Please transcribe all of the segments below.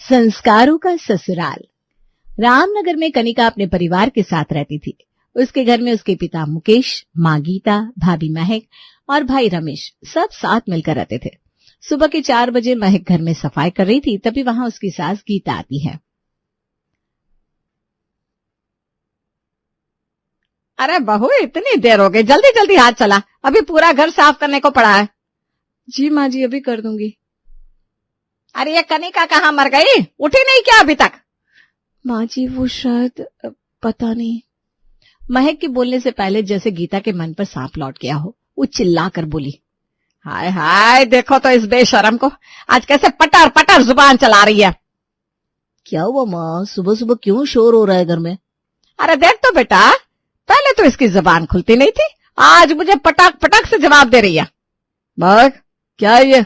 संस्कारों का ससुराल। रामनगर में कनिका अपने परिवार के साथ रहती थी। उसके घर में उसके पिता मुकेश, माँ गीता, भाभी महक और भाई रमेश सब साथ मिलकर रहते थे। सुबह के 4 बजे महक घर में सफाई कर रही थी, तभी वहां उसकी सास गीता आती है। अरे बहू, इतनी देर हो गई, जल्दी जल्दी हाथ चला, अभी पूरा घर साफ करने को पड़ा है। जी माँ जी, अभी कर दूंगी। अरे ये कनिका कहाँ मर गई, उठी नहीं क्या अभी तक? माँ जी वो शायद पता नहीं। महक के बोलने से पहले जैसे गीता के मन पर सांप लौट गया हो, वो चिल्ला कर बोली, हाय हाय, देखो तो इस बेशरम को, आज कैसे पटर पटर जुबान चला रही है। क्या हुआ माँ, सुबह सुबह क्यों शोर हो रहा है घर में? अरे देख तो बेटा, पहले तो इसकी जुबान खुलती नहीं थी, आज मुझे पटक पटक से जवाब दे रही है। महक, क्या है ये?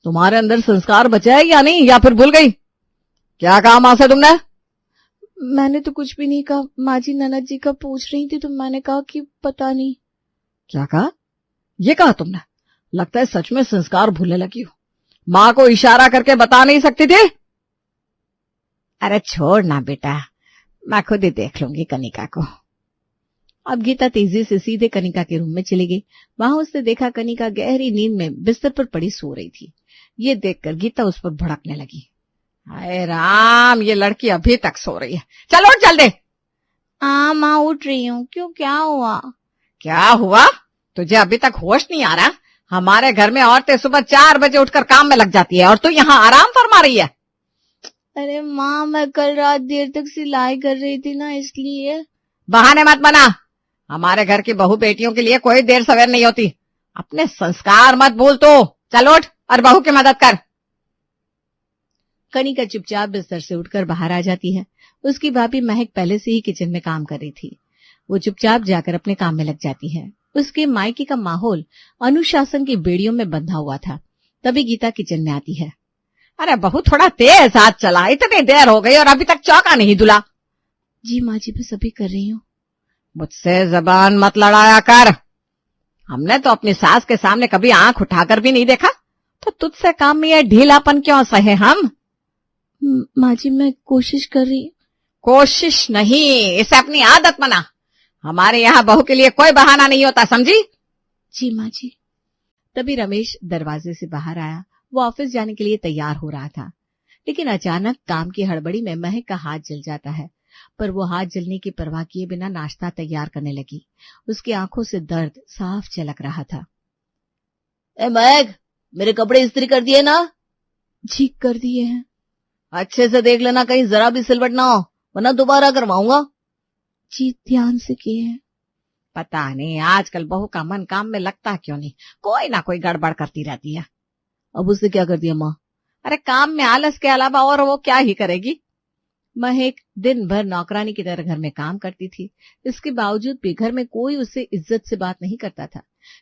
तुम्हारे अंदर संस्कार बचा है या नहीं, या फिर भूल गई? क्या कहा माँ से तुमने? मैंने तो कुछ भी नहीं कहा। माँ जी ननद जी का पूछ रही थी तो मैंने कहा कि पता नहीं। क्या कहा? ये कहा तुमने? लगता है सच में संस्कार भूलने लगी हो। माँ को इशारा करके बता नहीं सकती थी? अरे छोड़ ना बेटा, मैं खुद ही देख लूंगी कनिका को। अब गीता तेजी से सीधे कनिका के रूम में चली गई। वहां उसने देखा कनिका गहरी नींद में बिस्तर पर पड़ी सो रही थी। ये देखकर गीता उस पर भड़कने लगी। हाय राम, ये लड़की अभी तक सो रही है, चलो उठ जल्दी। माँ उठ रही हूँ। क्यों, क्या हुआ? क्या हुआ? तुझे अभी तक होश नहीं आ रहा? हमारे घर में औरतें सुबह 4 बजे उठकर काम में लग जाती है और तू यहाँ आराम फरमा रही है। अरे माँ, मैं कल रात देर तक सिलाई कर रही थी ना, इसलिए। बहाने मत बना, हमारे घर की बहू बेटियों के लिए कोई देर सवेर नहीं होती। अपने संस्कार मत भूल तू, चल उठ और बहू की मदद कर। कनिका चुपचाप बिस्तर से उठकर बाहर आ जाती है। उसकी भाभी महक पहले से ही किचन में काम कर रही थी। वो चुपचाप जाकर अपने काम में लग जाती है। उसके मायके का माहौल अनुशासन की बेड़ियों में बंधा हुआ था। तभी गीता किचन में आती है। अरे बहू, थोड़ा तेज हाथ चला, इतनी देर हो गई और अभी तक चौका नहीं धुला। जी माँ जी, बस अभी कर रही हूँ। मुझसे जबान मत लड़ाया कर। हमने तो अपनी सास के सामने कभी आंख उठाकर भी नहीं देखा, तो तुझसे काम में ये ढीलापन क्यों सहे हम? माँ जी मैं कोशिश कर रही। कोशिश नहीं, इसे अपनी आदत बना। हमारे यहाँ बहू के लिए कोई बहाना नहीं होता, समझी? जी माँ जी। तभी रमेश दरवाजे से बाहर आया। वो ऑफिस जाने के लिए तैयार हो रहा था, लेकिन अचानक काम की हड़बड़ी में महक का हाथ जल जाता है। पर वो हाथ जलने की परवाह किए बिना नाश्ता तैयार करने लगी। उसकी आंखों से दर्द साफ झलक रहा था। ए महक, मेरे कपड़े इस्त्री कर दिए ना? जी कर दिए हैं। अच्छे से देख लेना, कहीं जरा भी सिलवट ना हो, वरना दोबारा करवाऊंगा। जी ध्यान से किए हैं। पता नहीं आजकल बहू का मन काम में लगता क्यों नहीं, कोई ना कोई गड़बड़ करती रहती है। अब उसने क्या कर दिया माँ? अरे काम में आलस के अलावा और वो क्या ही करेगी। महक दिन भर नौकरानी की तरह घर में काम करती थी। इसके बावजूद भी घर में कोई उससे इज्जत से बात नहीं करता था।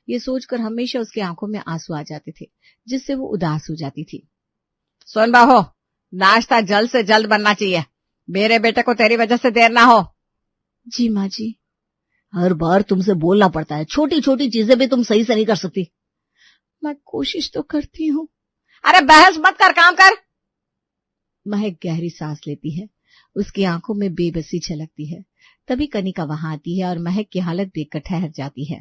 ये सोचकर हमेशा उसकी आंखों में आंसू आ जाते थे, जिससे वो उदास हो जाती थी। सुन बहू, नाश्ता जल्द से जल्द बनना चाहिए, मेरे बेटे को तेरी वजह से देर ना हो। जी माँ जी। हर बार तुमसे बोलना पड़ता है, छोटी छोटी चीजें भी तुम सही से नहीं कर सकती। मैं कोशिश तो करती हूँ। अरे बहस मत कर, काम कर। महक गहरी सांस लेती है। उसकी आंखों में बेबसी झलकती है। तभी कनिका वहां आती है और महक की हालत देखकर ठहर जाती है।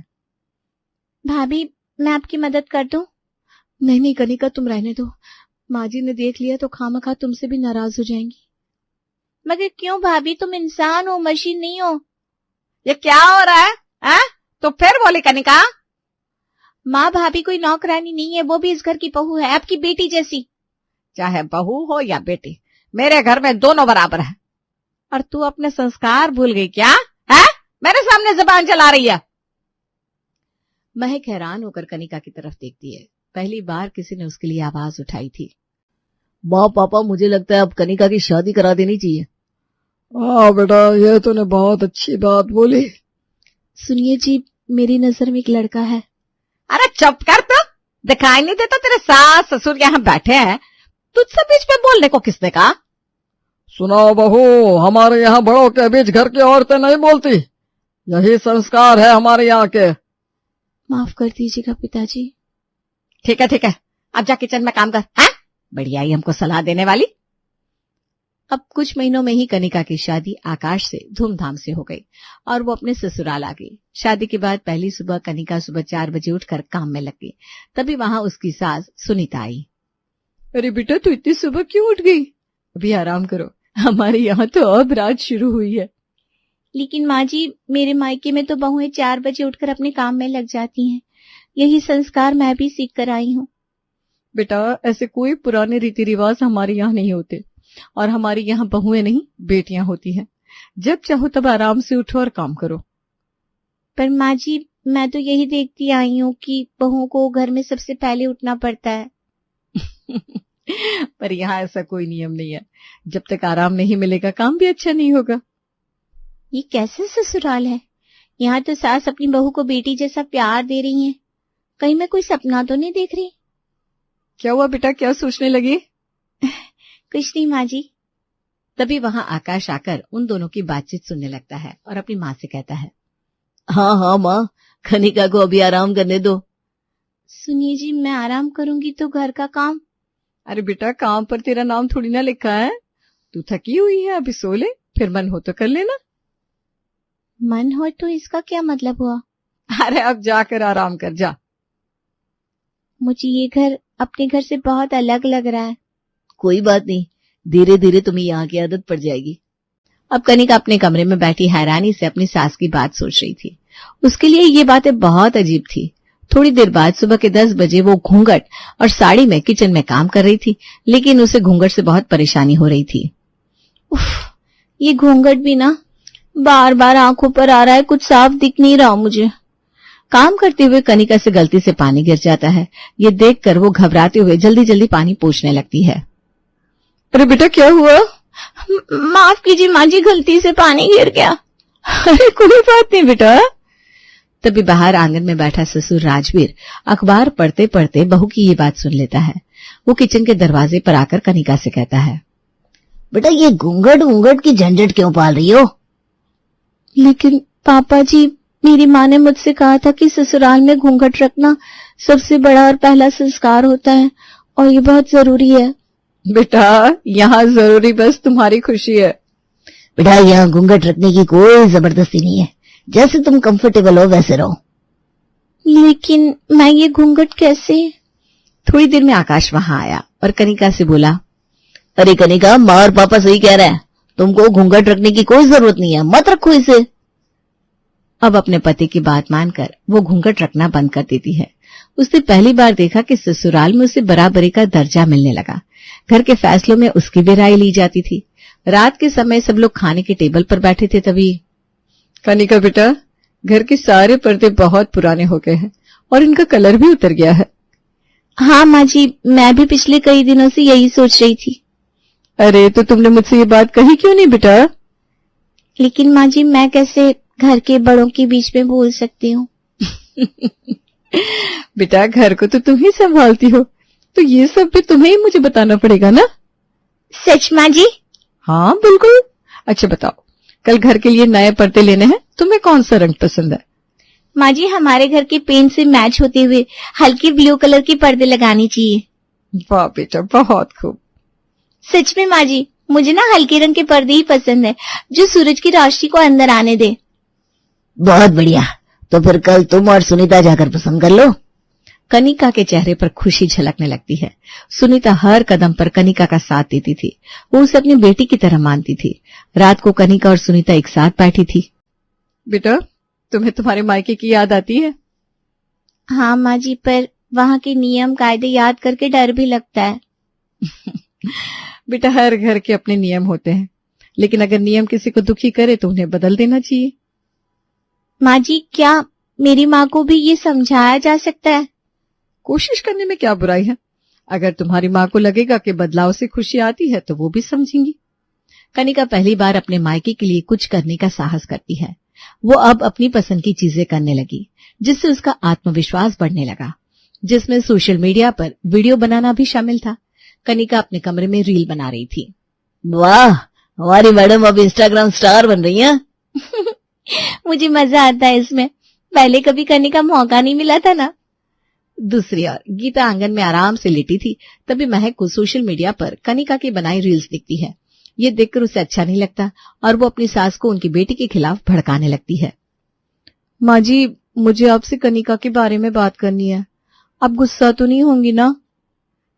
भाभी, मैं आपकी मदद कर दूं? नहीं नहीं कनिका, तुम रहने दो। माँ जी ने देख लिया तो खामखा तुमसे भी नाराज हो जाएंगी। मगर क्यों भाभी, तुम इंसान हो, मशीन नहीं हो। ये क्या हो रहा है? तो फिर बोली कनिका। माँ, भाभी कोई नौकरानी नहीं है, वो भी इस घर की बहू है, आपकी बेटी जैसी। चाहे बहू हो या बेटी, मेरे घर में दोनों बराबर है। और तू अपने संस्कार भूल गई क्या? है मेरे सामने जुबान चला रही है। महक हैरान होकर कनिका की तरफ देखती है। पहली बार किसी ने उसके लिए आवाज उठाई थी। माँ पापा, मुझे लगता है अब कनिका की शादी करा देनी चाहिए। बेटा, ये तूने बहुत अच्छी बात बोली। सुनिए जी, मेरी नजर में एक लड़का है। अरे चुप कर, तो दिखाई नहीं देता तेरे सास ससुर यहाँ बैठे हैं, तुझसे बीच में बोलने को किसने कहा? सुनो बहू, हमारे यहाँ बड़ों के बीच घर की औरतें नहीं बोलती, यही संस्कार है हमारे यहाँ के। माफ कर दीजिएगा पिताजी। ठीक है, अब जा किचन में काम कर। है बढ़िया ही हमको सलाह देने वाली। अब कुछ महीनों में ही कनिका की शादी आकाश से धूमधाम से हो गई और वो अपने ससुराल आ गई। शादी के बाद पहली सुबह कनिका सुबह 4 बजे उठकर काम में लग गई। तभी वहां उसकी सास सुनीता आई। अरे बेटा, तू इतनी सुबह क्यों उठ गई? अभी आराम करो, हमारे यहाँ तो अब रात शुरू हुई है। लेकिन माँ जी, मेरे मायके में तो बहुएं 4 बजे उठकर अपने काम में लग जाती हैं। यही संस्कार मैं भी सीख कर आई हूँ। बेटा, ऐसे कोई पुराने रीति रिवाज हमारे यहाँ नहीं होते और हमारे यहाँ बहुएं नहीं बेटियां होती हैं। जब चाहो तब आराम से उठो और काम करो। पर माँ जी, मैं तो यही देखती आई हूँ कि बहुओं को घर में सबसे पहले उठना पड़ता है। पर यहाँ ऐसा कोई नियम नहीं है। जब तक आराम नहीं मिलेगा काम भी अच्छा नहीं होगा। ये कैसे ससुराल है? यहाँ तो सास अपनी बहू को बेटी जैसा प्यार दे रही है। कहीं मैं कोई सपना तो नहीं देख रही? क्या हुआ बेटा, क्या सोचने लगी? कुछ नहीं माँ जी। तभी वहां आकाश आकर उन दोनों की बातचीत सुनने लगता है और अपनी माँ से कहता है, हाँ हाँ माँ, कनिका को अभी आराम करने दो। सुनिए जी, मैं आराम करूंगी तो घर का काम। अरे बेटा, काम पर तेरा नाम थोड़ी ना लिखा है। तू थकी हुई है, अभी सो ले, फिर मन हो तो कर लेना। मन हो तो इसका क्या मतलब हुआ? अरे अब जाकर आराम कर जा। मुझे ये घर अपने घर से बहुत अलग लग रहा है। कोई बात नहीं, धीरे धीरे तुम्हें यहाँ की आदत पड़ जाएगी। अब कनिका अपने कमरे में बैठी हैरानी से अपनी सास की बात सोच रही थी। उसके लिए ये बातें बहुत अजीब थी। थोड़ी देर बाद सुबह के 10 बजे वो घूंघट और साड़ी में किचन में काम कर रही थी, लेकिन उसे घूंघट से बहुत परेशानी हो रही थी। उफ, ये घूंघट भी ना बार बार आंखों पर आ रहा है, कुछ साफ दिख नहीं रहा मुझे। काम करते हुए कनिका से गलती से पानी गिर जाता है। ये देखकर वो घबराते हुए जल्दी जल्दी पानी पोंछने लगती है। अरे बेटा, क्या हुआ? माफ कीजिए माँ जी, गलती से पानी गिर गया। अरे कोई बात नहीं बेटा। तभी बाहर आंगन में बैठा ससुर राजवीर अखबार पढ़ते पढ़ते बहू की ये बात सुन लेता है। वो किचन के दरवाजे पर आकर कनिका से कहता है, बेटा, ये घूंघट की झंझट क्यों पाल रही हो? लेकिन पापा जी, मेरी माँ ने मुझसे कहा था कि ससुराल में घूंघट रखना सबसे बड़ा और पहला संस्कार होता है और ये बहुत जरूरी है। बेटा, यहाँ जरूरी बस तुम्हारी खुशी है। बेटा, यहाँ घूंघट रखने की कोई जबरदस्ती नहीं है। जैसे तुम कंफर्टेबल हो वैसे रहो। लेकिन मैं ये घूंघट कैसे? थोड़ी देर में आकाश वहां आया और कनिका से बोला, अरे कनिका, माँ और पापा सही कह रहे हैं, तुमको घूंघट रखने की कोई जरूरत नहीं है, मत रखो इसे। अब अपने पति की बात मानकर वो घूंघट रखना बंद कर देती है। उसने पहली बार देखा कि ससुराल में उसे बराबरी का दर्जा मिलने लगा। घर के फैसलों में उसकी भी राय ली जाती थी। रात के समय सब लोग खाने के टेबल पर बैठे थे। तभी, कनिका बेटा, घर के सारे पर्दे बहुत पुराने हो गए हैं और इनका कलर भी उतर गया है। हाँ माँ जी, मैं भी पिछले कई दिनों से यही सोच रही थी। अरे तो तुमने मुझसे ये बात कही क्यों नहीं बेटा? लेकिन माँ जी, मैं कैसे घर के बड़ों के बीच में बोल सकती हूँ? बेटा, घर को तो तुम ही संभालती हो, तो ये सब भी तुम्हें ही मुझे बताना पड़ेगा ना? सच माँ जी? हाँ बिल्कुल। अच्छा बताओ, कल घर के लिए नए पर्दे लेने हैं, तुम्हें कौन सा रंग पसंद है? माँ जी, हमारे घर के पेंट से मैच होते हुए हल्के ब्लू कलर के पर्दे लगाने चाहिए। वाह बेटा, बहुत खूब। सच में माँ जी, मुझे ना हल्के रंग के पर्दे ही पसंद है, जो सूरज की रोशनी को अंदर आने दे। बहुत बढ़िया, तो फिर कल तुम और सुनीता जाकर पसंद कर लो। कनिका के चेहरे पर खुशी झलकने लगती है। सुनीता हर कदम पर कनिका का साथ देती थी। वो उसे अपनी बेटी की तरह मानती थी। रात को कनिका और सुनीता एक साथ बैठी थी। बेटा, तुम्हें तुम्हारे मायके की याद आती है? हाँ माँ जी, पर वहाँ के नियम कायदे याद करके डर भी लगता है। बेटा, हर घर के अपने नियम होते हैं, लेकिन अगर नियम किसी को दुखी करे तो उन्हें बदल देना चाहिए। माँ जी, क्या मेरी माँ को भी ये समझाया जा सकता है? कोशिश करने में क्या बुराई है? अगर तुम्हारी माँ को लगेगा कि बदलाव से खुशी आती है तो वो भी समझेंगी। कनिका पहली बार अपने मायके के लिए कुछ करने का साहस करती है। वो अब अपनी पसंद की चीजें करने लगी, जिससे उसका आत्मविश्वास बढ़ने लगा, जिसमें सोशल मीडिया पर वीडियो बनाना भी शामिल था। कनिका अपने कमरे में रील बना रही थी। वाह, हमारी मैडम अब इंस्टाग्राम स्टार बन रही है। मुझे मजा आता है इसमें। पहले कभी करने का मौका नहीं मिला था ना। दूसरी ओर गीता आंगन में आराम से लेटी थी। तभी महक को सोशल मीडिया पर कनिका की बनाई रील्स दिखती है। ये देखकर उसे अच्छा नहीं लगता और वो अपनी सास को उनकी बेटी के खिलाफ भड़काने लगती है। माँ जी, मुझे आपसे कनिका के बारे में बात करनी है। आप गुस्सा तो नहीं होंगी ना?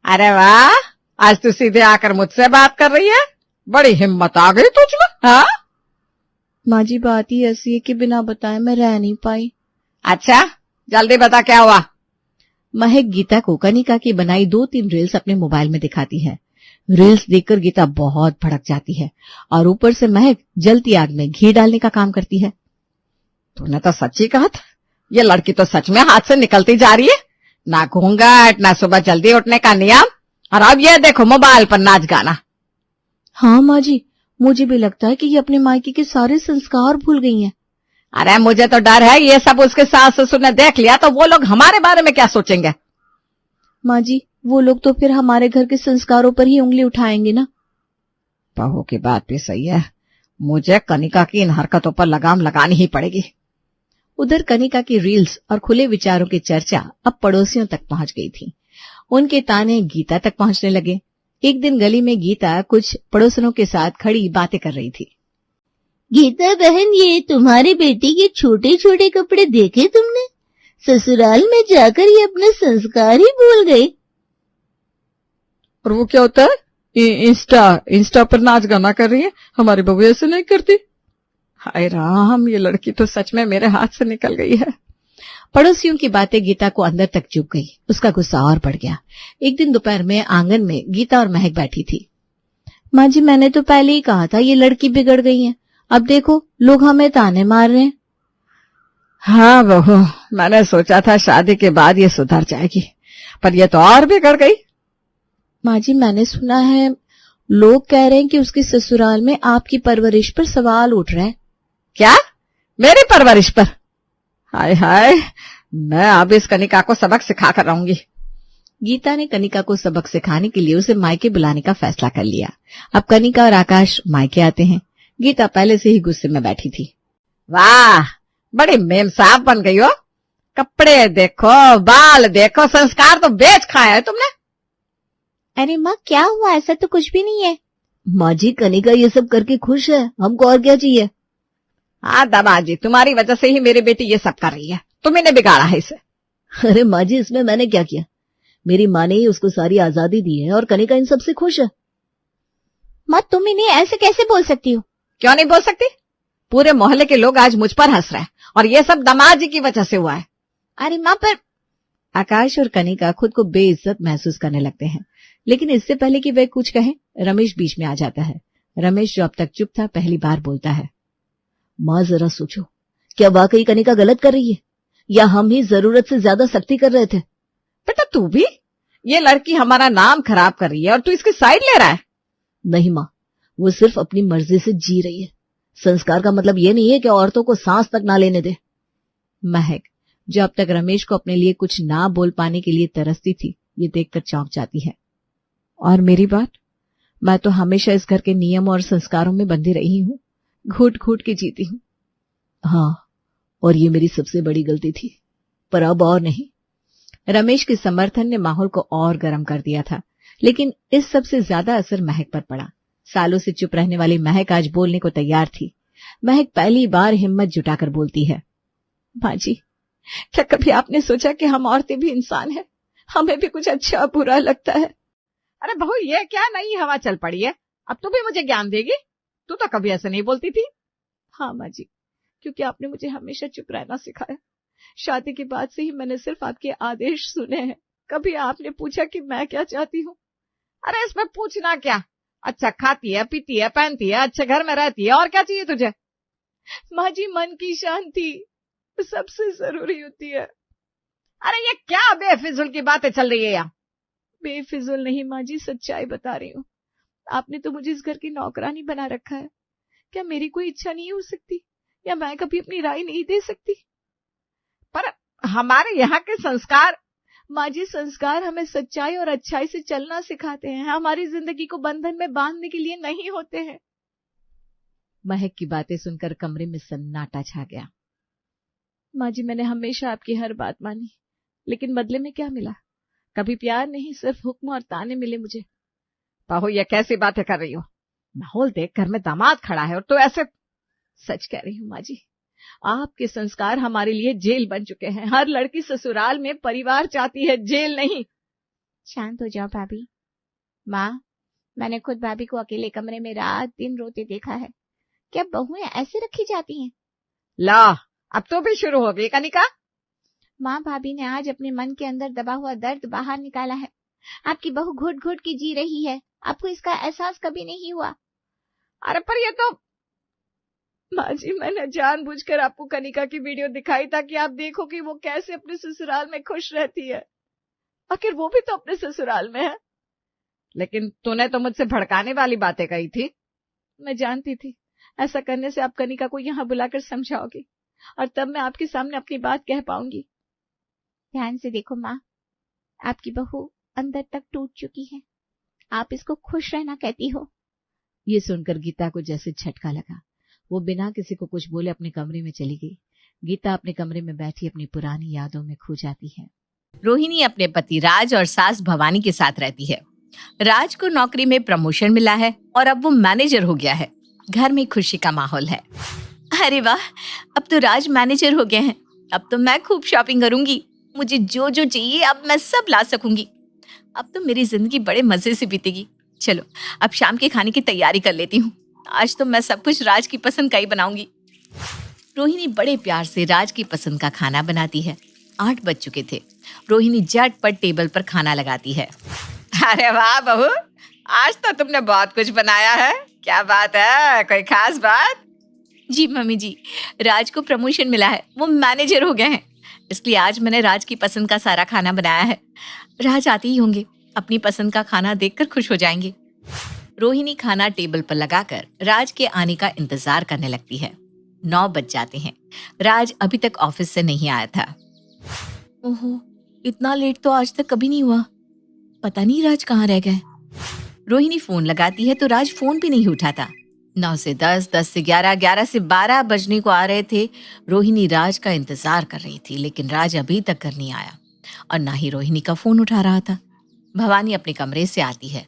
अरे वाह, आज तू सीधे आकर मुझसे बात कर रही है। बड़ी हिम्मत आ गई तुझमें। हाँ माँ जी, बात ही ऐसी है कि बिना बताए मैं रह नहीं पाई। अच्छा, जल्दी बता क्या हुआ। महक गीता को कनिका की बनाई 2-3 रील्स अपने मोबाइल में दिखाती है। रील्स देखकर गीता बहुत भड़क जाती है और ऊपर से महक जलती आग में घी डालने का काम करती है। तूने तो सच्ची कहा था, ये लड़की तो सच में हाथ से निकलती जा रही है। ना घूंघट, ना सुबह जल्दी उठने का नियम, और अब ये देखो मोबाइल पर नाच गाना। हाँ माँ जी, मुझे भी लगता है कि ये अपने मायके के सारे संस्कार भूल गई हैं। अरे मुझे तो डर है ये सब उसके सास ससुर ने देख लिया तो वो लोग हमारे बारे में क्या सोचेंगे। माँ जी, वो लोग तो फिर हमारे घर के संस्कारों पर ही उंगली उठाएंगे ना। बहू की बात भी सही है, मुझे कनिका की इन हरकतों पर लगाम लगानी ही पड़ेगी। उधर कनिका की रील्स और खुले विचारों की चर्चा अब पड़ोसियों तक पहुंच गई थी। उनके ताने गीता तक पहुंचने लगे। एक दिन गली में गीता कुछ पड़ोसनों के साथ खड़ी बातें कर रही थी। गीता बहन, ये तुम्हारी बेटी के छोटे छोटे कपड़े देखे तुमने? ससुराल में जाकर ये अपने संस्कार ही भूल गई। और वो क्या होता है? इंस्टा पर नाच गाना कर रही है। हमारी बहू ऐसे नहीं करती। हाय राम, ये लड़की तो सच में मेरे हाथ से निकल गई है। पड़ोसियों की बातें गीता को अंदर तक चुभ गई। उसका गुस्सा और बढ़ गया। एक दिन दोपहर में आंगन में गीता और महक बैठी थी। माँ जी, मैंने तो पहले ही कहा था ये लड़की बिगड़ गई है। अब देखो, लोग हमें ताने मार रहे हैं। हाँ बहू, मैंने सोचा था शादी के बाद ये सुधर जाएगी, पर ये तो और बिगड़ गई। माँ जी, मैंने सुना है लोग कह रहे हैं कि उसके ससुराल में आपकी परवरिश पर सवाल उठ रहे हैं। क्या? मेरी परवरिश पर? हाय हाय, मैं अब इस कनिका को सबक सिखा कर रहूंगी। गीता ने कनिका को सबक सिखाने के लिए उसे मायके बुलाने का फैसला कर लिया। अब कनिका और आकाश मायके आते हैं। गीता पहले से ही गुस्से में बैठी थी। वाह, बड़ी मेम साहब बन गई हो। कपड़े देखो, बाल देखो, संस्कार तो बेच खाया है तुमने। अरे माँ, क्या हुआ? ऐसा तो कुछ भी नहीं है। माँ जी, कनिका ये सब करके खुश है, हमको और क्या चाहिए? हाँ दादाजी, तुम्हारी वजह से ही मेरी बेटी ये सब कर रही है। तुम्ही ने बिगाड़ा है इसे। अरे माँ जी, इसमें मैंने क्या किया? मेरी माँ ने ही उसको सारी आजादी दी है और कनिका इन सबसे खुश है। माँ, तुम इन्हें ऐसे कैसे बोल सकती हो? क्यों नहीं बोल सकती? पूरे मोहल्ले के लोग आज मुझ पर हंस रहे हैं और ये सब दामाद जी की वजह से हुआ है। अरे माँ, पर आकाश और कनिका खुद को बेइज्जत महसूस करने लगते हैं। लेकिन इससे पहले कि वे कुछ कहें, रमेश बीच में आ जाता है। रमेश जो अब तक चुप था, पहली बार बोलता है। माँ, जरा सोचो, क्या वाकई कनिका गलत कर रही है या हम ही जरूरत से ज्यादा सख्ती कर रहे थे? बेटा तू भी, ये लड़की हमारा नाम खराब कर रही है और तू इसकी साइड ले रहा है। नहीं माँ, वो सिर्फ अपनी मर्जी से जी रही है। संस्कार का मतलब ये नहीं है कि औरतों को सांस तक ना लेने दे। महक, जो अब तक रमेश को अपने लिए कुछ ना बोल पाने के लिए तरसती थी, ये देखकर चौंक जाती है। और मेरी बात, मैं तो हमेशा इस घर के नियम और संस्कारों में बंधी रही हूँ, घूट घूट के जीती हूँ। हाँ, और ये मेरी सबसे बड़ी गलती थी, पर अब और नहीं। रमेश के समर्थन ने माहौल को और गर्म कर दिया था, लेकिन इस सबसे ज्यादा असर महक पर पड़ा। सालों से चुप रहने वाली महक आज बोलने को तैयार थी। महक पहली बार हिम्मत जुटाकर बोलती है। माँ जी, क्या कभी आपने सोचा कि हम औरतें भी इंसान हैं? हमें भी कुछ अच्छा बुरा लगता है। अरे बहू, ये क्या नई हवा चल पड़ी है? अब तू भी मुझे ज्ञान देगी? तू तो कभी ऐसे नहीं बोलती थी। हाँ माँ जी, क्योंकि आपने मुझे हमेशा चुप रहना सिखाया। शादी के बाद से ही मैंने सिर्फ आपके आदेश सुने हैं। कभी आपने पूछा कि मैं क्या चाहती हूँ? अरे इसमें पूछना क्या? अच्छा खाती है, पीती है, पहनती है, अच्छे घर में रहती है, और क्या चाहिए तुझे? माँ जी, मन की शांति सबसे जरूरी होती है। अरे ये क्या बेफिजुल की बातें चल रही है यहाँ? बेफिजुल नहीं माँ जी, सच्चाई बता रही हूँ। आपने तो मुझे इस घर की नौकरानी बना रखा है। क्या मेरी कोई इच्छा नहीं हो सकती, या मैं कभी अपनी राय नहीं दे सकती? पर हमारे यहाँ के संस्कार। माँ जी, संस्कार हमें सच्चाई और अच्छाई से चलना सिखाते हैं, हमारी जिंदगी को बंधन में बांधने के लिए नहीं होते हैं। महक की बातें सुनकर कमरे में सन्नाटा छा गया। माँ जी, मैंने हमेशा आपकी हर बात मानी, लेकिन बदले में क्या मिला? कभी प्यार नहीं, सिर्फ हुक्म और ताने मिले मुझे। बहू, ये कैसी बातें कर रही हो? माहौल देख घर में दामाद खड़ा है और तो ऐसे। सच कह रही हूँ माँ जी, आपके संस्कार हमारे लिए जेल बन चुके हैं। हर लड़की ससुराल में परिवार चाहती है, जेल नहीं। शांत हो जाओ भाभी। माँ, मैंने खुद भाभी को अकेले कमरे में रात दिन रोते देखा है। क्या बहुएं ऐसे रखी जाती हैं? ला, अब तो भी शुरू हो गई कनिका। माँ, भाभी ने आज अपने मन के अंदर दबा हुआ दर्द बाहर निकाला है। आपकी बहू घुट घुट की जी रही है, आपको इसका एहसास कभी नहीं हुआ? अरे पर ये तो। माँ जी, मैंने जानबूझकर आपको कनिका की वीडियो दिखाई ताकि आप देखो कि वो कैसे अपने ससुराल में खुश रहती है। आखिर वो भी तो अपने ससुराल में है। लेकिन तूने तो मुझसे भड़काने वाली बातें कही थी। मैं जानती थी ऐसा करने से आप कनिका को यहाँ बुलाकर समझाओगी और तब मैं आपके सामने अपनी बात कह पाऊंगी। ध्यान से देखो माँ, आपकी बहू अंदर तक टूट चुकी है। आप इसको खुश रहना कहती हो। ये सुनकर गीता को जैसे झटका लगा। वो बिना किसी को कुछ बोले अपने कमरे में चली गई। गीता अपने कमरे में बैठी अपनी पुरानी यादों में खो जाती है। रोहिणी अपने पति राज और सास भवानी के साथ रहती है। राज को नौकरी में प्रमोशन मिला है और अब वो मैनेजर हो गया है। घर में खुशी का माहौल है। अरे वाह, अब तो राज मैनेजर हो गए हैं। अब तो मैं खूब शॉपिंग करूंगी। मुझे जो जो चाहिए अब मैं सब ला सकूंगी। अब तो मेरी जिंदगी बड़े मजे से बीतेगी। चलो अब शाम के खाने की तैयारी कर लेती हूँ। आज तो मैं सब कुछ राज की पसंद का ही बनाऊंगी। रोहिणी बड़े प्यार से राज की पसंद का खाना बनाती है। 8 बज चुके थे। रोहिणी झटपट टेबल पर खाना लगाती है। अरे वाह बहू, आज तो तुमने बहुत कुछ बनाया है। क्या बात है, कोई खास बात? जी मम्मी जी, राज को प्रमोशन मिला है, वो मैनेजर हो गए हैं, इसलिए आज मैंने राज की पसंद का सारा खाना बनाया है। राज आते ही होंगे, अपनी पसंद का खाना देखकर खुश हो जाएंगे। रोहिणी खाना टेबल पर लगाकर राज के आने का इंतजार करने लगती है। 9 बज जाते हैं। राज अभी तक ऑफिस से नहीं आया था। ओहो, इतना लेट तो आज तक कभी नहीं हुआ। पता नहीं राज कहाँ रह गए। रोहिणी फोन लगाती है तो राज फोन भी नहीं उठाता। 9 से 10, 10 से 11, 11 से 12 बजने को आ रहे थे। रोहिणी राज का इंतजार कर रही थी, लेकिन राज अभी तक घर नहीं आया और ना ही रोहिणी का फोन उठा रहा था। भवानी अपने कमरे से आती है।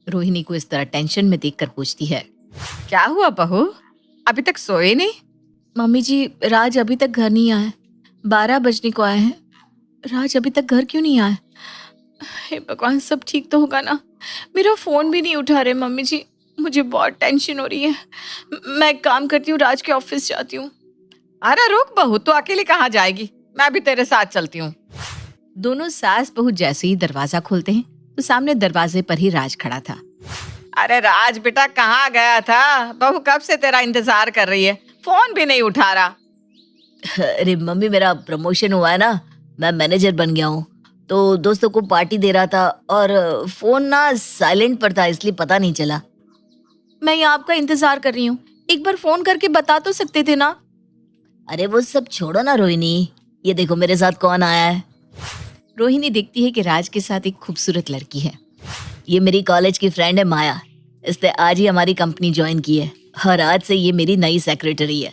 रोहिणी को इस तरह टेंशन में देखकर पूछती है, क्या हुआ बहू, अभी तक सोए नहीं? मम्मी जी, राज अभी तक घर नहीं आया। 12 बजने को आए हैं। राज अभी तक घर क्यों नहीं आया? हे भगवान, सब ठीक तो होगा ना? मेरा फोन भी नहीं उठा रहे मम्मी जी, मुझे बहुत टेंशन हो रही है। मैं एक काम करती हूँ, राज के ऑफिस जाती हूँ। अरे रुक बहू, तो अकेले कहाँ जाएगी, मैं भी तेरे साथ चलती हूँ। दोनों सास बहू जैसे ही दरवाजा खोलते हैं तो सामने दरवाजे पर ही राज खड़ा था। अरे राज बेटा, कहाँ गया था? बहू कब से तेरा इंतजार कर रही है, फोन भी नहीं उठा रहा। अरे मम्मी, मेरा प्रमोशन हुआ है ना, मैं मैनेजर बन गया हूँ, तो दोस्तों को पार्टी दे रहा था और फोन ना साइलेंट पर था, इसलिए पता नहीं चला। मैं यहाँ आपका इंतजार कर रही हूँ, एक बार फोन करके बता तो सकते थे ना। अरे वो सब छोड़ो ना रोहिणी, ये देखो मेरे साथ कौन आया है। रोहिणी देखती है कि राज के साथ एक खूबसूरत लड़की है। ये मेरी कॉलेज की फ्रेंड है माया, इसने आज ही हमारी कंपनी ज्वाइन की है और आज से ये मेरी नई सेक्रेटरी है।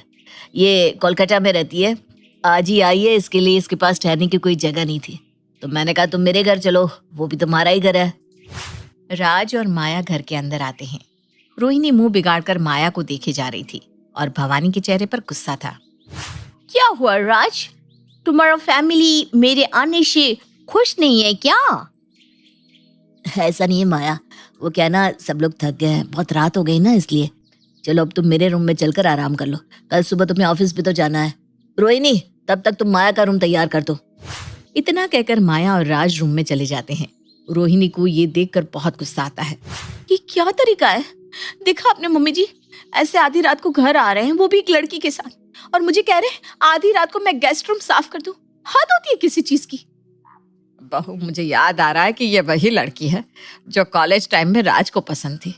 ये कोलकाता में रहती है, आज ही आई है, इसके लिए इसके पास ठहरने की कोई जगह नहीं थी, तो मैंने कहा तुम मेरे घर चलो, वो भी तुम्हारा ही घर है। राज और माया घर के अंदर आते हैं। रोहिणी मुंह बिगाड़कर माया को देखे जा रही थी और भवानी के चेहरे पर गुस्सा था। क्या हुआ राज, तुम्हारा फैमिली मेरे आने से खुश नहीं है क्या? ऐसा नहीं है माया, वो क्या ना, सब लोग थक गए हैं, बहुत रात हो गई ना, इसलिए। चलो अब तुम मेरे रूम में चलकर आराम कर लो, कल सुबह तुम्हें ऑफिस भी तो जाना है। रोहिणी, तब तक तुम माया का रूम तैयार कर दो। इतना कहकर माया और राज रूम में चले जाते हैं। रोहिणी को ये देखकर बहुत गुस्सा आता है। ये क्या तरीका है? देखा आपने मम्मी जी, ऐसे आधी रात को घर आ रहे हैं, वो भी एक लड़की के साथ, और मुझे कह रहे हैं आधी रात को मैं गेस्ट रूम साफ कर दूं। हद होती है किसी चीज की। बहू, मुझे याद आ रहा है कि ये वही लड़की है जो कॉलेज टाइम में राज को पसंद थी।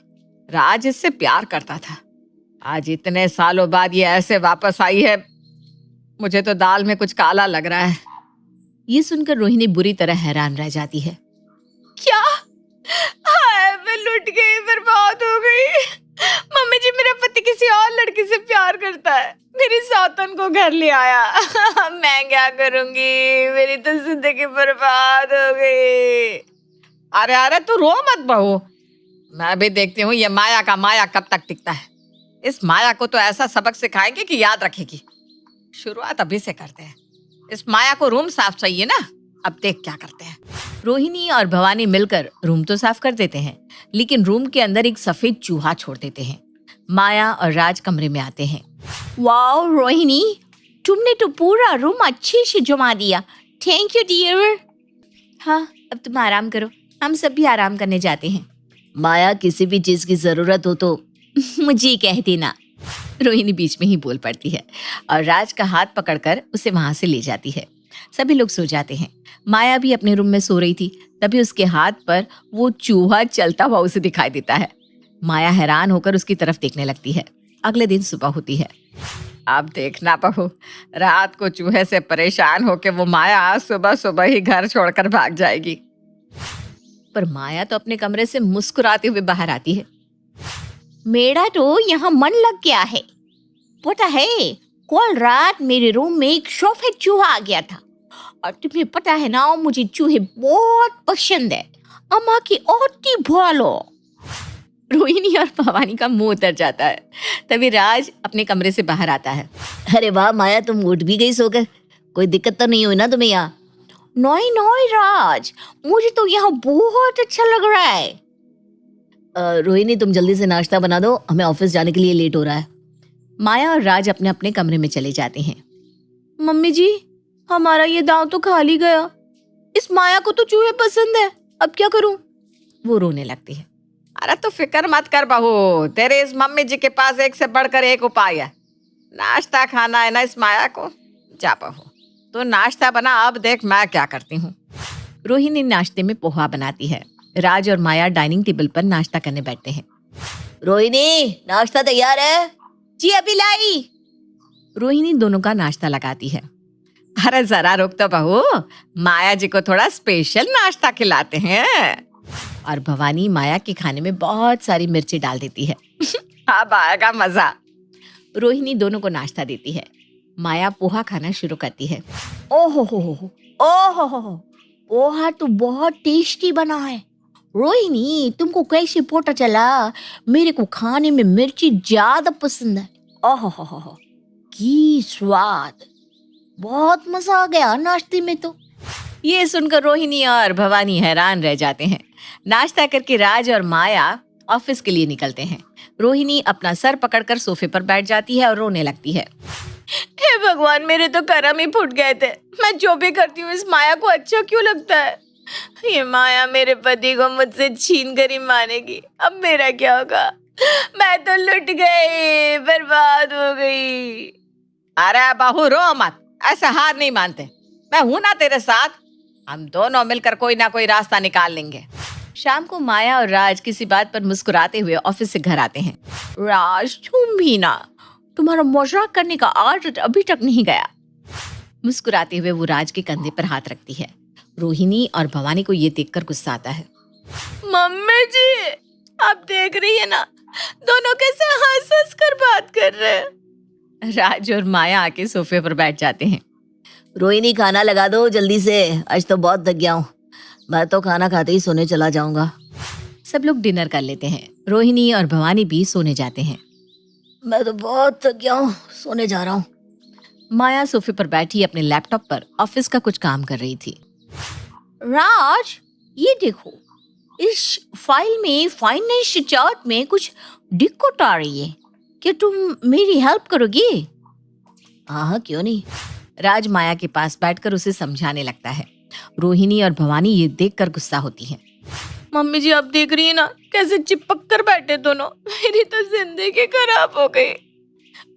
राज इससे प्यार करता था। आज इतने सालों बाद ये ऐसे वापस आई है, मुझे तो दाल में कुछ काला लग रहा है। ये सुनकर रोहिणी बुरी तरह हैरान रह जाती है। क्या? हाय, मैं लुट गई, बर्बाद हो गई। मम्मी जी, मेरा पति किसी और लड़की से प्यार करता है, मेरी सौतन को घर ले आया। मैं क्या करूंगी, मेरी तो जिंदगी बर्बाद हो गई। अरे अरे, तू रो मत बहू, मैं भी देखती हूँ ये माया का माया कब तक टिकता है। इस माया को तो ऐसा सबक सिखाएंगे कि याद रखेगी। शुरुआत अभी से करते हैं। इस माया को रूम साफ चाहिए ना, अब देख क्या करते हैं। रोहिणी और भवानी मिलकर रूम तो साफ कर देते हैं, लेकिन रूम के अंदर एक सफेद चूहा छोड़ देते हैं। माया और राज कमरे में आते हैं। वाओ रोहिणी, तुमने तो पूरा रूम अच्छे से जमा दिया। Thank you dear. हाँ, अब तुम आराम करो, हम सब भी आराम करने जाते हैं। माया, किसी भी चीज की जरूरत हो तो मुझे कह देना। रोहिणी बीच में ही बोल पड़ती है और राज का हाथ पकड़कर उसे वहां से ले जाती है। सभी लोग सो जाते हैं। माया भी अपने रूम में सो रही थी, तभी उसके हाथ पर वो चूहा चलता हुआ उसे दिखाई देता है। माया हैरान होकर उसकी तरफ देखने लगती है। अगले दिन सुबह होती है। अब देखना बहू, रात को चूहे से परेशान होके वो माया सुबह सुबह ही घर छोड़कर भाग जाएगी। पर माया तो अपने कमरे से मुस्कुराते हुए बाहर आती है। मेरा तो यहाँ मन लग गया है। पता है, कल रात मेरे रूम में एक सफेद चूहा आ गया था, और तुम्हें पता है ना, मुझे चूहे बहुत पसंद है। अम्मा की अति भालो। रोहिणी और भवानी का मुंह उतर जाता है। तभी राज अपने कमरे से बाहर आता है। अरे वाह माया, तुम उठ भी गई सोकर? कोई दिक्कत तो नहीं हुई ना तुम्हें यहाँ? नहीं नहीं राज, मुझे तो यहाँ बहुत अच्छा लग रहा है। रोहिणी, तुम जल्दी से नाश्ता बना दो, हमें ऑफिस जाने के लिए लेट हो रहा है। माया और राज अपने अपने कमरे में चले जाते हैं। मम्मी जी, हमारा ये दांव तो खाली गया। इस माया को तो चूहे पसंद है, अब क्या करूं? वो रोने लगती है। अरे तो फिक्र मत कर बहू, तेरे इस मम्मी जी के पास एक से बढ़कर एक उपाय है। नाश्ता खाना है ना इस माया को। जा बहू, तो नाश्ता बना, अब देख मैं क्या करती हूँ। रोहिणी नाश्ते में पोहा बनाती है। राज और माया डाइनिंग टेबल पर नाश्ता करने बैठते हैं। रोहिणी, नाश्ता तैयार है? जी अभी लाई। रोहिणी दोनों का नाश्ता लगाती है। अरे जरा रुक तो बहू, माया जी को थोड़ा स्पेशल नाश्ता खिलाते हैं। और भवानी माया के खाने में बहुत सारी मिर्ची डाल देती है। अब आएगा मजा। रोहिणी दोनों को नाश्ता देती है। माया पोहा खाना शुरू करती है। ओहो हो, पोहा तो बहुत टेस्टी बना है। रोहिणी, तुमको कैसे पता चला? मेरे को खाने में मिर्ची ज्यादा पसंद है। ओहो हो, की स्वाद, बहुत मजा आ गया नाश्ते में तो। ये सुनकर रोहिणी और भवानी हैरान रह जाते हैं। नाश्ता करके राज और माया ऑफिस के लिए निकलते हैं। रोहिणी अपना सर पकड़कर सोफे पर बैठ जाती है और रोने लगती है। हे भगवान, मेरे तो करम ही फूट गए थे। मैं जो भी करती हूँ इस माया को अच्छा क्यों लगता है? ये माया मेरे पति को मुझसे छीन कर ही मानेगी। अब मेरा क्या होगा? मैं तो लुट गई, बर्बाद हो गई। अरे बहू रो मत, ऐसे हार नहीं मानते। मैं हूं ना तेरे साथ, हम दोनों मिलकर कोई ना कोई रास्ता निकाल लेंगे। शाम को माया और राज किसी बात पर मुस्कुराते हुए ऑफिस से घर आते हैं। राज, तुम भी ना, तुम्हारा मजाक करने का आदत अभी तक नहीं गया। मुस्कुराते हुए वो राज के कंधे पर हाथ रखती है। रोहिणी और भवानी को ये देखकर गुस्सा आता है। मम्मी जी, आप देख रही है ना, दोनों कैसे हंस हंस कर बात कर रहे हैं। राज और माया आके सोफे पर बैठ जाते हैं। रोहिणी, खाना लगा दो जल्दी से, आज तो बहुत थक गया हूँ। मैं तो खाना खाते ही सोने चला जाऊंगा। सब लोग डिनर कर लेते हैं। रोहिणी और भवानी भी सोने जाते हैं। मैं तो बहुत थक गया हूँ, सोने जा रहा हूँ। माया सोफे पर बैठी अपने लैपटॉप पर ऑफिस का कुछ काम कर रही थी। राज, ये देखो, इस फाइल में फाइनेंस चार्ट में कुछ दिक्कत आ रही है। क्या तुम मेरी हेल्प करोगी? हाँ, क्यों नहीं। राज माया के पास बैठकर उसे समझाने लगता है। रोहिणी और भवानी ये देखकर गुस्सा होती हैं। मम्मी जी, आप देख रही है ना, कैसे चिपक कर बैठे दोनों। मेरी तो जिंदगी खराब हो गई।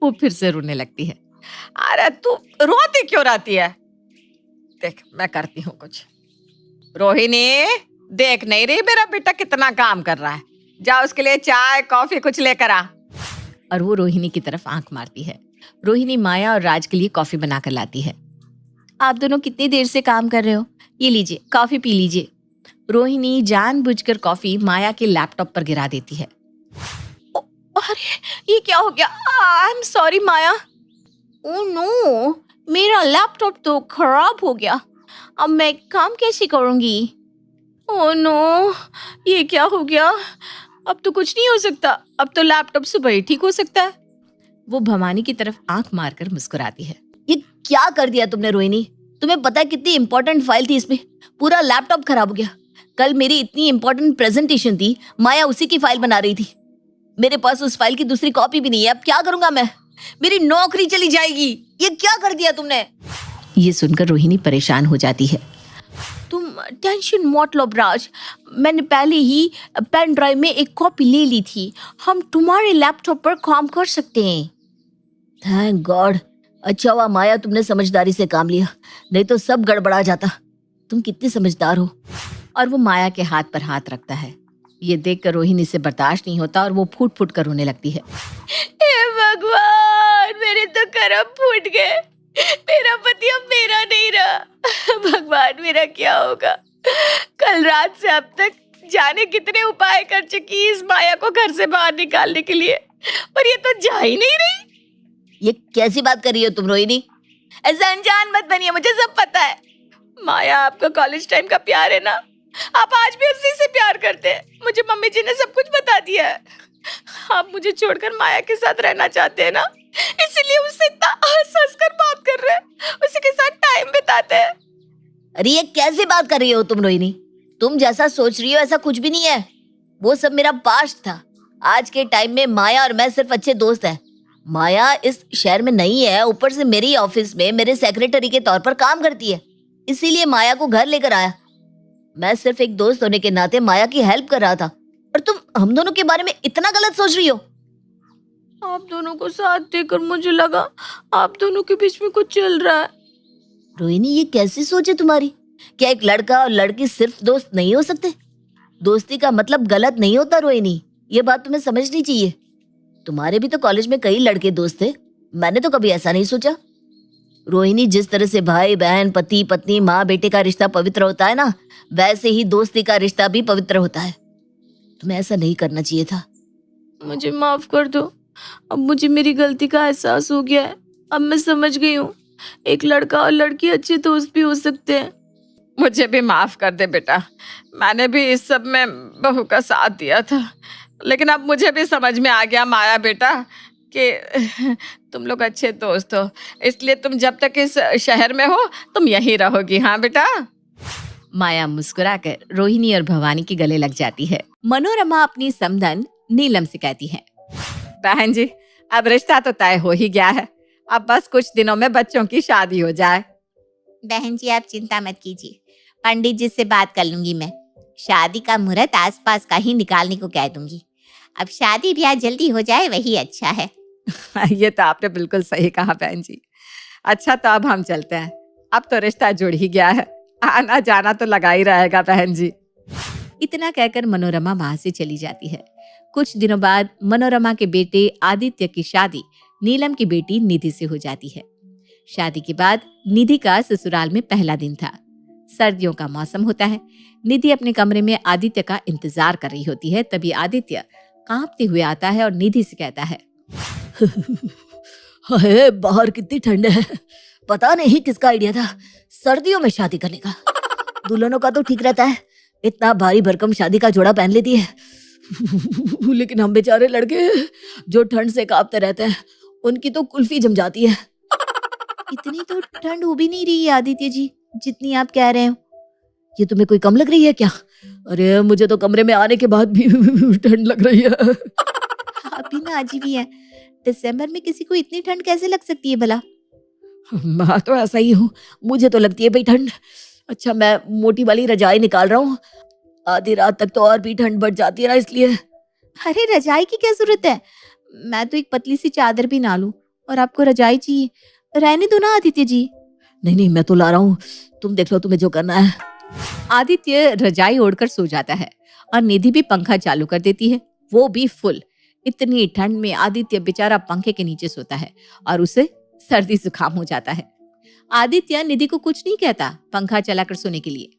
वो फिर से रोने लगती है। अरे तू रोती क्यों रहती है? देख मैं करती हूँ कुछ। रोहिणी, देख नहीं रही मेरा बेटा कितना काम कर रहा है? जा उसके लिए चाय कॉफी कुछ लेकर आ। और वो रोहिणी की तरफ आंख मारती है। रोहिणी माया और राज के लिए कॉफी बनाकर लाती है। आप दोनों कितनी देर से काम कर रहे हो? ये लीजिए, कॉफी पी लीजिए। रोहिणी जानबूझकर कॉफी माया के लैपटॉप पर गिरा देती है। अरे ये क्या हो गया? I am sorry Maya. Oh no, मेरा लैपटॉप तो खराब हो गया। अब मैं काम कैसे करूंगी? ओह नो, ये क्या हो गया? अब तो कुछ नहीं हो सकता, अब तो लैपटॉप सुबह ही ठीक हो सकता है। वो भवानी की तरफ आंख मारकर मुस्कुराती है। ये क्या कर दिया तुमने रोहिणी? तुम्हें पता है कितनी इंपॉर्टेंट फाइल थी इसमें? पूरा लैपटॉप खराब हो गया। कल मेरी इतनी इंपॉर्टेंट प्रेजेंटेशन थी, माया उसी की फाइल बना रही थी। मेरे पास उस फाइल की दूसरी कॉपी भी नहीं है। अब क्या करूंगा मैं? मेरी नौकरी चली जाएगी। ये क्या कर दिया तुमने? ये सुनकर रोहिणी परेशान हो जाती है। तुम टेंशन मत लो राज, मैंने पहले ही पेन ड्राइव में एक कॉपी ले ली थी। हम तुम्हारे लैपटॉप पर काम कर सकते हैं। Thank God. अच्छा हुआ माया तुमने समझदारी से काम लिया, नहीं तो सब गड़बड़ा जाता। तुम कितनी समझदार हो। और वो माया के हाथ पर हाथ रखता है। ये देखकर रोहिणी से बर्दाश्त नहीं होता और वो फूट फूट कर रोने लगती है। हे भगवान, मेरे तो करम फूट गए। मेरा पति अब मेरा नहीं रहा। भगवान, मेरा क्या होगा? कल रात से अब तक जाने कितने उपाय कर चुकी इस माया को घर से बाहर निकालने के लिए, पर ये तो जा ही नहीं रही। ये कैसी बात कर रही हो तुम रोहिणी? ऐसा अनजान मत बनिए, मुझे सब पता है। माया आपका कॉलेज टाइम का प्यार है ना, आप आज भी उसी से प्यार करते हैं। मुझे मम्मी जी ने सब कुछ बता दिया है। आप मुझे छोड़कर माया के साथ रहना चाहते हैं ना, इसीलिए उससे इतना हंस कर बात कर रहे हैं, उसी के साथ टाइम बिताते हैं। अरे ये कैसी बात कर रही हो तुम रोहिणी? तुम जैसा सोच रही हो ऐसा कुछ भी नहीं है। वो सब मेरा पास्ट था। आज के टाइम में माया और मैं सिर्फ अच्छे दोस्त हैं। माया इस शहर में नहीं है, ऊपर से मेरी ऑफिस में मेरे सेक्रेटरी के तौर पर काम करती है, इसीलिए माया को घर लेकर आया। मैं सिर्फ एक दोस्त होने के नाते माया की हेल्प कर रहा था, और तुम हम दोनों के बारे में इतना गलत सोच रही हो। आप दोनों को साथ देकर मुझे लगा आप दोनों के बीच में कुछ चल रहा है। रोहिणी, ये कैसी सोच है तुम्हारी? क्या एक लड़का और लड़की सिर्फ दोस्त नहीं हो सकते? दोस्ती का मतलब गलत नहीं होता रोहिणी, ये बात तुम्हें समझनी चाहिए। तुम्हारे भी तो कॉलेज में कई लड़के दोस्त थे, मैंने तो कभी ऐसा नहीं सोचा। रोहिणी, जिस तरह से भाई बहन, पति पत्नी, माँ बेटे का रिश्ता पवित्र होता है ना, वैसे ही दोस्ती का रिश्ता भी पवित्र होता है। तुम्हें ऐसा नहीं करना चाहिए था। मुझे माफ कर दो, अब मुझे मेरी गलती का एहसास हो गया है। अब मैं समझ गई हूँ, एक लड़का और लड़की अच्छे दोस्त भी हो सकते हैं। मुझे भी माफ कर दे बेटा, मैंने भी इस सब में बहू का साथ दिया था, लेकिन अब मुझे भी समझ में आ गया माया बेटा कि तुम लोग अच्छे दोस्त हो, इसलिए तुम जब तक इस शहर में हो तुम यहीं रहोगी। हाँ बेटा। माया मुस्कुराकर रोहिणी और भवानी के गले लग जाती है। मनोरमा अपनी समधन नीलम से कहती है, बहन जी अब रिश्ता तो तय हो ही गया है, अब बस कुछ दिनों में बच्चों की शादी हो जाए। बहन जी आप चिंता मत कीजिए, पंडित जी से बात कर लूंगी मैं। शादी का मुहूर्त आसपास का ही निकालने को कह दूंगी। अब शादी ब्याह जल्दी हो जाए वही अच्छा है। ये तो आपने बिल्कुल सही कहा बहन जी। अच्छा तो अब हम चलते हैं, अब तो रिश्ता जुड़ ही गया है, आना जाना तो लगा ही रहेगा बहन जी। इतना कहकर मनोरमा वहां से चली जाती है। कुछ दिनों बाद मनोरमा के बेटे आदित्य की शादी नीलम की बेटी निधि से हो जाती है। शादी के बाद निधि का ससुराल में पहला दिन था। सर्दियों का मौसम होता है। निधि अपने कमरे में आदित्य का इंतजार कर रही होती है। तभी आदित्य कांपते हुए आता है और निधि से कहता है, हाय बाहर कितनी ठंड है। पता नहीं किसका आइडिया था सर्दियों में शादी करने का। दुल्हनों का तो ठीक रहता है, इतना भारी भरकम शादी का जोड़ा पहन लेती है, लेकिन हम बेचारे लड़के जो ठंड से कांपते रहते हैं उनकी तो कुल्फी जम जाती है। इतनी तो ठंड हो भी नहीं रही है आदित्य जी जितनी आप कह रहे हो। ये तुम्हें कोई कम लग रही है क्या? अरे मुझे तो कमरे में आने के बाद भी ठंड लग रही है। आप भी ना अजीब ही है, दिसंबर में किसी को इतनी ठंड कैसे लग सकती है भला? मैं तो ऐसा ही हूँ, मुझे तो लगती है भाई ठंड। अच्छा मैं मोटी वाली रजाई निकाल रहा हूँ, आधी रात तक तो और भी ठंड बढ़ जाती है ना, इसलिए। अरे रजाई की क्या जरूरत है, मैं तो एक पतली सी चादर भी ना लूं और आपको रजाई चाहिए। रहने दो ना आदित्य जी। नहीं नहीं मैं तो ला रहा हूँ, तुम देख लो तुम्हें जो करना है। आदित्य रजाई ओढ़कर सो जाता है और निधि भी पंखा चालू कर देती है, वो भी फुल। इतनी ठंड में आदित्य बेचारा पंखे के नीचे सोता है और उसे सर्दी जुकाम हो जाता है। आदित्य निधि को कुछ नहीं कहता पंखा चलाकर सोने के लिए,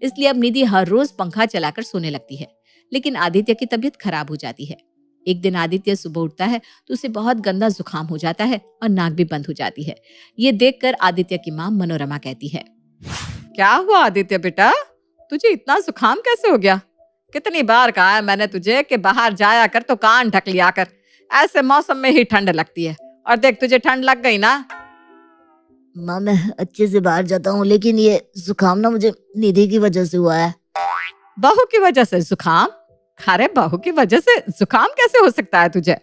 इसलिए अब निधि हर रोज पंखा चलाकर सोने लगती है। लेकिन आदित्य की तबीयत खराब हो जाती है। एक दिन आदित्य सुबह उठता है तो उसे बहुत गंदा जुकाम हो जाता है और नाक भी बंद हो जाती है। ये देखकर आदित्य की माँ मनोरमा कहती है, क्या हुआ आदित्य बेटा, तुझे इतना जुकाम कैसे हो गया? कितनी बार कहा है मैंने तुझे कि बाहर जाया कर तो कान ढक लिया कर, ऐसे मौसम में ही ठंड लगती है। और देख तुझे ठंड लग गई ना। माँ मैं अच्छे से बाहर जाता हूँ, लेकिन ये जुकाम ना मुझे निधि की वजह से हुआ है। बहू की वजह से जुकाम? अरे बहू की वजह से जुकाम कैसे हो सकता है तुझे?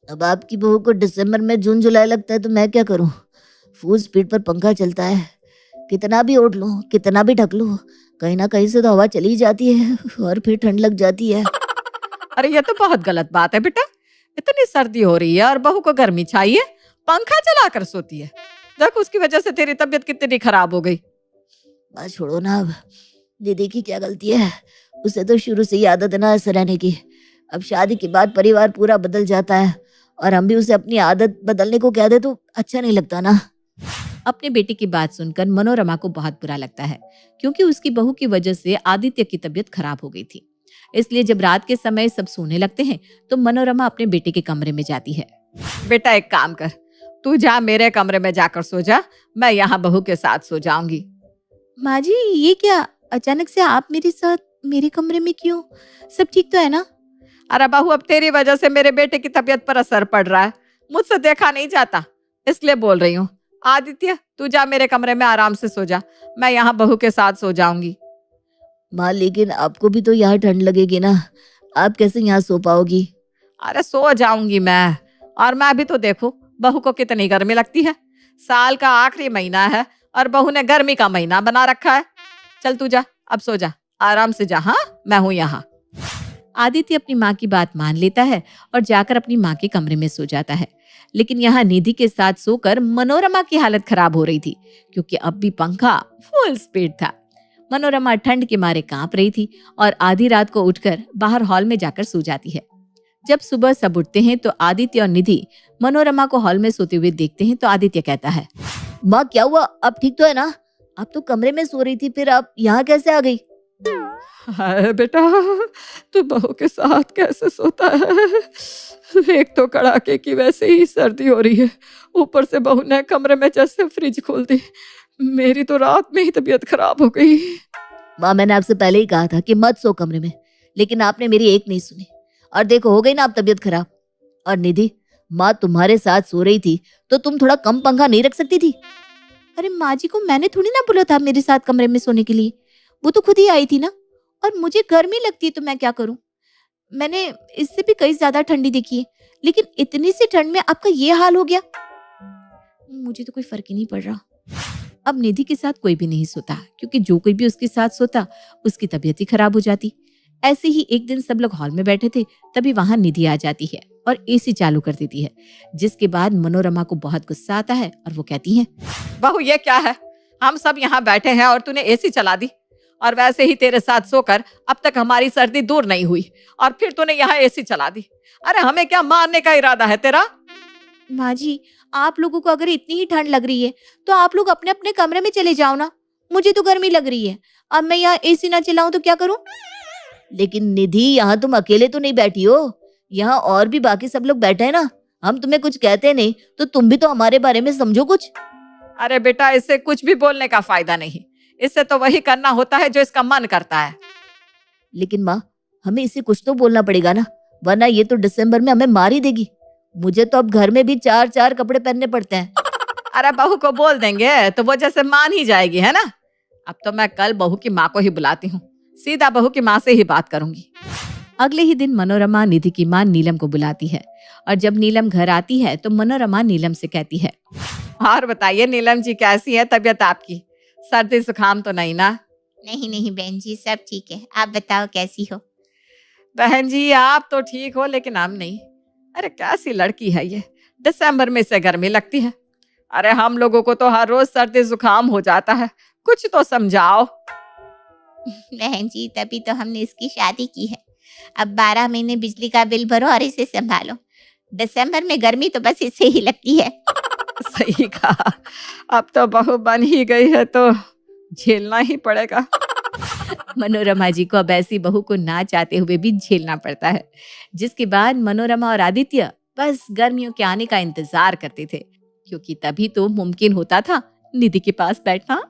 अब आपकी बहू को दिसंबर में जून जुलाई लगता है तो मैं क्या करूँ? फुल स्पीड पर पंखा चलता है, कितना भी ओढ़ लूं, कितना भी ढक लूं, कहीं ना कहीं से तो हवा चली जाती है और फिर ठंड लग जाती है। अरे ये तो बहुत गलत बात है बेटा। इतनी सर्दी हो रही है और बहू को गर्मी चाहिए, पंखा चला कर सोती है। देख उसकी वजह से तेरी तबीयत कितनी खराब हो गई। बस छोड़ो ना, अब दीदी की क्या गलती है? उसे तो शुरू से ही आदत है ना ऐसे रहने की। अब शादी के बाद परिवार पूरा बदल जाता है और हम भी उसे अपनी आदत बदलने को कह दे तो अच्छा नहीं लगता ना। अपने बेटे की बात सुनकर मनोरमा को बहुत बुरा लगता है, क्योंकि उसकी बहू की वजह से आदित्य की तबीयत खराब हो गई थी। इसलिए जब रात के समय सब सोने लगते हैं तो मनोरमा अपने बेटे के कमरे में जाती है। बेटा एक काम कर, तू जा मेरे कमरे में जाकर सो जा, मैं यहाँ बहू के साथ सो जाऊंगी। माँ जी ये क्या, अचानक से आप मेरे साथ मेरे कमरे में क्यों? सब ठीक तो है ना? अरे बहू अब तेरी वजह से मेरे बेटे की तबीयत पर असर पड़ रहा है, मुझसे देखा नहीं जाता, इसलिए बोल रही हूँ। आदित्य तू जा मेरे कमरे में आराम से सो जा, मैं यहाँ बहू के साथ सो जाऊंगी। माँ लेकिन आपको भी तो यहाँ ठंड लगेगी ना, आप कैसे यहाँ सो पाओगी? अरे सो जाऊंगी मैं, और मैं भी तो देखो बहू को कितनी गर्मी लगती है। साल का आखिरी महीना है और बहू ने गर्मी का महीना बना रखा है। चल तू जा, अब सो जा, आराम से जा। हाँ मैं हूँ यहाँ। आदित्य अपनी माँ की बात मान लेता है और जाकर अपनी माँ के कमरे में सो जाता है। लेकिन यहाँ निधि के साथ सोकर मनोरमा की हालत खराब हो रही थी, क्योंकि अब भी पंखा फुल स्पीड था। मनोरमा ठंड के मारे कांप रही थी और आधी रात को उठकर बाहर हॉल में जाकर सो जाती है। जब सुबह सब उठते हैं तो आदित्य और निधि मनोरमा को हॉल में सोते हुए देखते हैं तो आदित्य कहता है, माँ क्या हुआ, आप ठीक तो है ना? आप तो कमरे में सो रही थी, फिर आप यहाँ कैसे आ गई? हाय बेटा, तू बहू के साथ कैसे सोता है? एक तो कड़ाके की वैसे ही सर्दी हो रही है, ऊपर से बहू ने कमरे में जैसे फ्रिज खोल दी, मेरी तो रात में ही तबीयत खराब हो गई। माँ मैंने आपसे पहले ही कहा था कि मत सो कमरे में, लेकिन आपने मेरी एक नहीं सुनी, और देखो हो गई ना आप तबीयत खराब। और निधि, माँ तुम्हारे साथ सो रही थी तो तुम थोड़ा कम पंखा नहीं रख सकती थी? अरे माँ जी को मैंने थोड़ी ना बोला था मेरे साथ कमरे में सोने के लिए, वो तो खुद ही आई थी ना। और मुझे गर्मी लगती है तो मैं क्या करूं? मैंने इससे भी कई ज्यादा ठंडी देखी है, लेकिन इतनी सी ठंड में आपका ये हाल हो गया। मुझे तो कोई फर्क ही नहीं पड़ रहा। अब निधि के साथ कोई भी नहीं सोता, क्योंकि जो कोई भी उसके साथ सोता उसकी तबीयत ही खराब हो जाती। ऐसे ही एक दिन सब लोग हॉल में बैठे थे, तभी वहां निधि आ जाती है और एसी चालू कर देती है, जिसके बाद मनोरमा को बहुत गुस्सा आता है और वो कहती है, बहू ये क्या है, हम सब यहाँ बैठे हैं और तूने एसी चला दी, और वैसे ही तेरे साथ सोकर अब तक हमारी सर्दी दूर नहीं हुई और फिर तूने यहाँ एसी चला दी। अरे हमें क्या मारने का इरादा है तेरा? माँ जी आप लोगों को अगर इतनी ही ठंड लग रही है तो आप लोग अपने अपने कमरे में चले जाओ ना, मुझे तो गर्मी लग रही है। अब मैं यहाँ एसी ना चलाऊं तो क्या करूं? लेकिन निधि यहाँ तुम अकेले तो नहीं बैठी हो, यहाँ और भी बाकी सब लोग बैठे हैं ना। हम तुम्हें कुछ कहते नहीं तो तुम भी तो हमारे बारे में समझो कुछ। अरे बेटा इससे कुछ भी बोलने का फायदा नहीं, इससे तो वही करना होता है जो इसका मन करता है। लेकिन माँ हमें इसे कुछ तो बोलना पड़ेगा ना, वरना ये तो दिसंबर में हमें मार ही देगी। मुझे तो अब घर में भी 4-4 कपड़े पहनने पड़ते हैं। अरे बहू को बोल देंगे तो वो जैसे मान ही जाएगी, है ना। अब तो मैं कल बहू की माँ को ही बुलाती हूँ, सीधा बहू की माँ से ही बात करूंगी। अगले ही दिन मनोरमा निधि की माँ नीलम को बुलाती है, और जब नीलम घर आती है तो मनोरमा नीलम से कहती है, और बताइए नीलम जी कैसी है तबीयत आपकी, सर्दी जुकाम तो नहीं ना? नहीं नहीं बहन जी सब ठीक है, आप बताओ कैसी हो? बहन जी आप तो ठीक हो लेकिन हम नहीं। अरे कैसी लड़की है ये, दिसंबर में से गर्मी लगती है। अरे हम लोगों को तो हर रोज सर्दी जुकाम हो जाता है, कुछ तो समझाओ। बहन जी तभी तो हमने इसकी शादी की है। अब 12 महीने बिजली का बिल भरो और इसे संभालो। दिसंबर में गर्मी तो बस इससे ही लगती है। सही कहा, अब तो बहू बन ही गई है तो झेलना ही पड़ेगा। मनोरमा जी को अब ऐसी बहू को ना चाहते हुए भी झेलना पड़ता है, जिसके बाद मनोरमा और आदित्य बस गर्मियों के आने का इंतजार करते थे, क्योंकि तभी तो मुमकिन होता था निधि के पास बैठना।